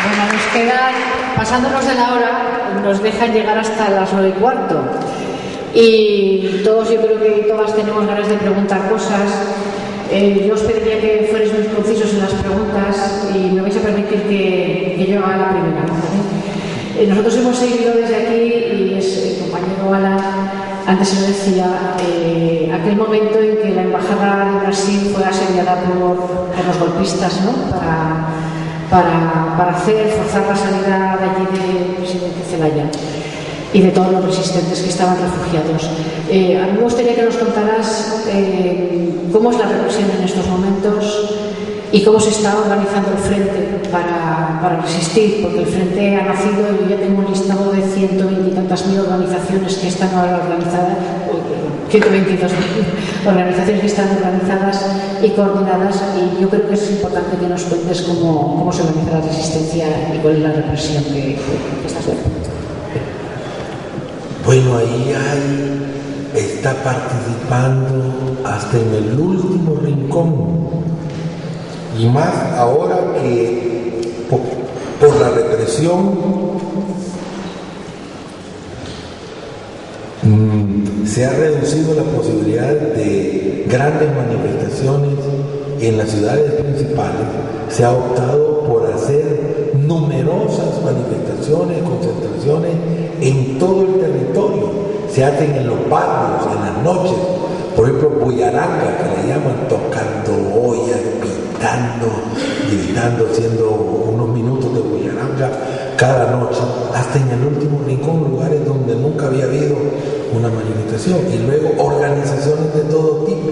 Bueno, nos quedan, pasándonos de la hora, nos dejan llegar hasta las 9:15. Y todos, yo creo que todas tenemos ganas de preguntar cosas. Yo os pediría que fuerais muy concisos en las preguntas y me vais a permitir que yo haga la primera. ¿Vale? Nosotros hemos seguido desde aquí, y el compañero Alan antes se lo decía, aquel momento en que la embajada de Brasil fue asediada por los golpistas, ¿no? para forzar la salida de allí del presidente Zelaya y de todos los resistentes que estaban refugiados. A mí me gustaría que nos contaras cómo es la represión en estos momentos y cómo se está organizando el frente para resistir, porque el frente ha nacido, y yo ya tengo un listado de 120 y tantas mil organizaciones que están ahora organizadas, 122 organizaciones que están organizadas y coordinadas, y yo creo que es importante que nos cuentes cómo se organiza la resistencia y cuál es la represión que estás viendo. Bueno, ahí está participando hasta en el último rincón, y más ahora que por la represión se ha reducido la posibilidad de grandes manifestaciones en las ciudades principales. Se ha optado por hacer numerosas manifestaciones, concentraciones en todo el territorio. Se hacen en los barrios, en las noches. Por ejemplo, Bullaranga, que le llaman, tocando ollas, pitando, gritando, haciendo unos minutos de Bullaranga cada noche, hasta en el último rincón, lugares donde nunca había habido una manifestación. Y luego organizaciones de todo tipo,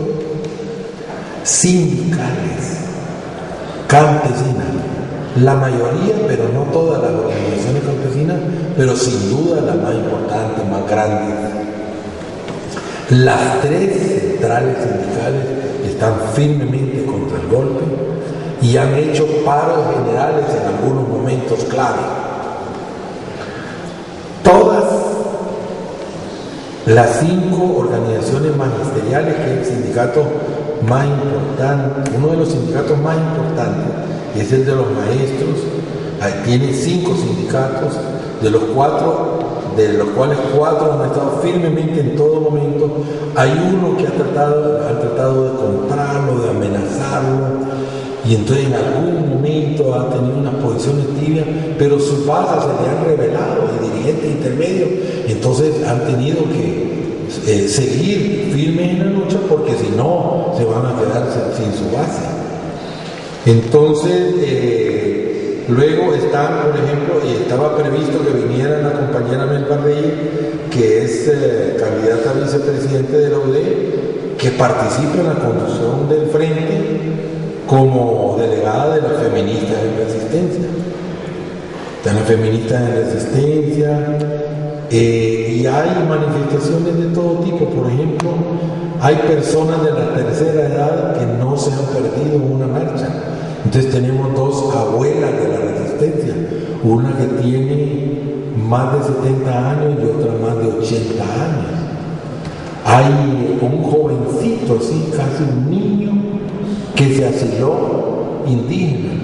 sindicales, campesinas, la mayoría, pero no todas las organizaciones campesinas, pero sin duda las más importantes, más grandes. Las tres centrales sindicales están firmemente contra el golpe y han hecho paros generales en algunos momentos clave. Todas las 5 organizaciones magisteriales, que es el sindicato más importante, uno de los sindicatos más importantes es el de los maestros, tiene 5 sindicatos, de los cuales 4 han estado firmemente en todo momento. Hay uno que ha tratado de comprarlo, de amenazarlo, y entonces en algún momento ha tenido unas posiciones tibias, pero sus bases se le han revelado, el dirigente intermedio, entonces han tenido que seguir firmes en la lucha, porque si no se van a quedar sin su base. Entonces, luego están, por ejemplo, y estaba previsto que viniera la compañera Melba Rey, que es candidata a vicepresidente de la UD, que participa en la conducción del frente como delegada de las feministas en resistencia. Están las feministas en resistencia, y hay manifestaciones de todo tipo. Por ejemplo, hay personas de la tercera edad que no se han perdido en una marcha. Entonces tenemos 2 abuelas de la resistencia, una que tiene más de 70 años y otra más de 80 años. Hay un jovencito, así, casi un niño, que se asiló indígena,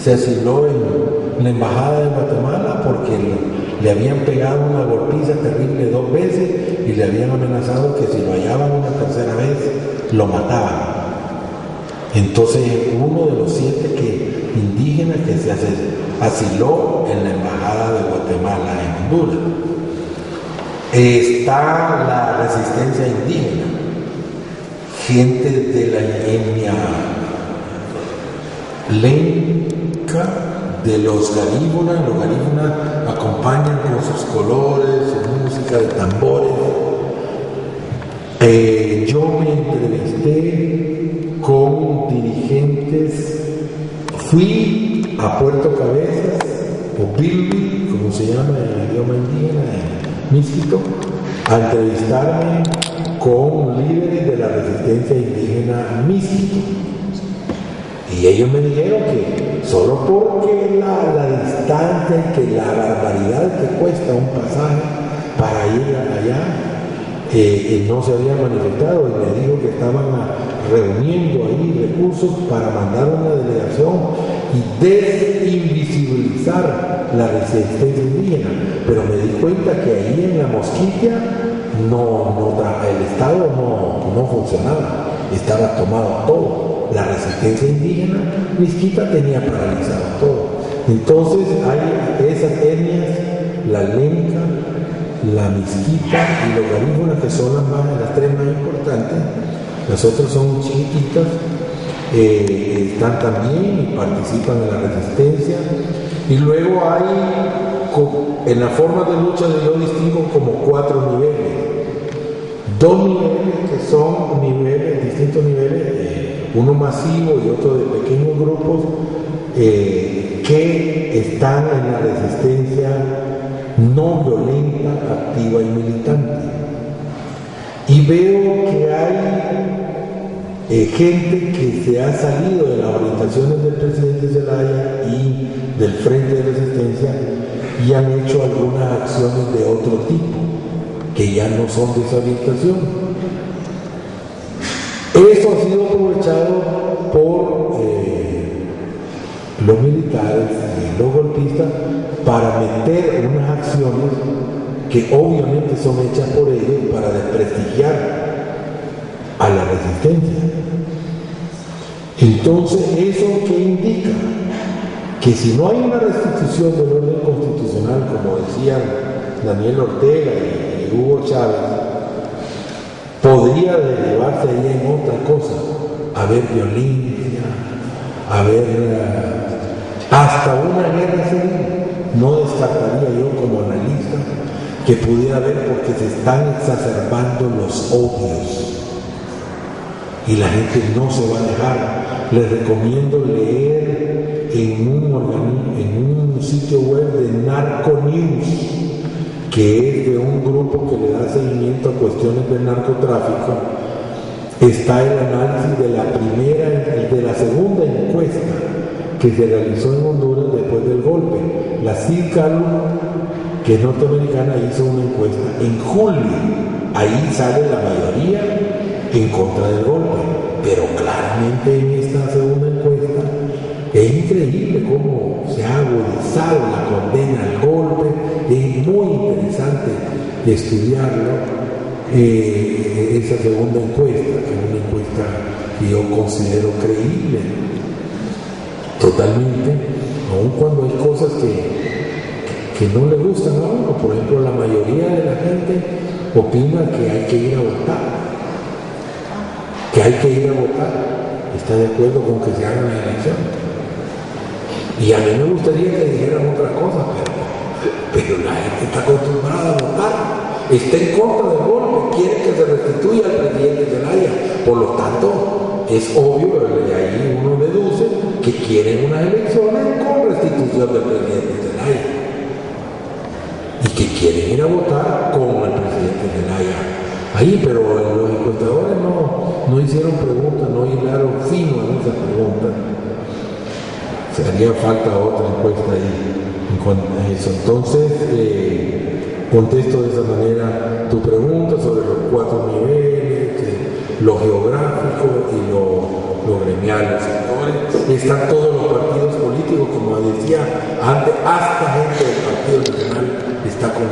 se asiló en la embajada de Guatemala porque le habían pegado una golpiza terrible 2 veces y le habían amenazado que si lo hallaban una tercera vez lo mataban. Entonces, uno de los 7 indígenas que se asiló en la embajada de Guatemala en Honduras. Está la resistencia indígena, gente de la etnia lenca, de los garífunas. Los garífunas acompañan con sus colores, su música de tambores. Yo me entrevisté con dirigentes, fui a Puerto Cabezas, o Bilbi, como se llama en el idioma indígena, en Místico, a entrevistarme con líderes de la resistencia indígena Místico. Y ellos me dijeron que solo porque la distancia, que la barbaridad que cuesta un pasaje para ir allá, no se había manifestado, y me dijo que estaban reuniendo ahí recursos para mandar una delegación y desinvisibilizar visibilizar la resistencia indígena, pero me di cuenta que ahí en la Mosquitia el Estado no funcionaba, estaba tomado todo. La resistencia indígena misquita tenía paralizado todo. Entonces hay esas etnias, la lenca, la misquita y los garífunas, que son las tres más importantes. Las otras son chiquititas, están también y participan en la resistencia. Y luego hay, en la forma de lucha yo distingo como 4 niveles. 2 niveles que son distintos niveles, uno masivo y otro de pequeños grupos, que están en la resistencia no violenta, activa y militante. Y veo que hay gente que se ha salido de las orientaciones del presidente Zelaya y del Frente de Resistencia y han hecho algunas acciones de otro tipo, que ya no son de esa orientación. Eso ha sido aprovechado por los militares y los golpistas para meter unas acciones que obviamente son hechas por ellos para desprestigiar a la resistencia. Entonces, ¿eso qué indica? Que si no hay una restitución del orden constitucional, como decían Daniel Ortega y Hugo Chávez, podría derivarse ahí en otra cosa, haber violencia, haber hasta una guerra civil. No descartaría yo como analista que pudiera haber, porque se están exacerbando los odios y la gente no se va a dejar. Les recomiendo leer en un sitio web de Narconews, que es de un grupo que le da seguimiento a cuestiones del narcotráfico. Está el análisis de la segunda encuesta que se realizó en Honduras después del golpe. La CIDCALU, que es norteamericana, hizo una encuesta en julio. Ahí sale la mayoría en contra del golpe, pero claramente en esta segunda encuesta es increíble cómo se ha agudizado la condena al golpe. Es muy interesante estudiarlo, esa segunda encuesta, que es una encuesta que yo considero creíble totalmente, aun cuando hay cosas que no le gustan a uno. Por ejemplo, la mayoría de la gente opina que hay que ir a votar, está de acuerdo con que se hagan las elecciones. Y a mí me gustaría que dijeran otra cosa, pero la gente está acostumbrada a votar, está en contra del golpe, quiere que se restituya al presidente Zelaya. Por lo tanto, es obvio, y ahí uno deduce que quieren unas elecciones con restitución del presidente Zelaya y que quieren ir a votar con el presidente Zelaya ahí. Pero los encuestadores no hicieron preguntas, no hilaron fino en esas preguntas. Se haría falta otra encuesta ahí en cuanto a eso. Entonces, contesto de esa manera tu pregunta sobre los 4 niveles, lo geográfico y lo gremial, los sectores. Están todos los partidos políticos, como decía antes, hasta gente del Partido Nacional está con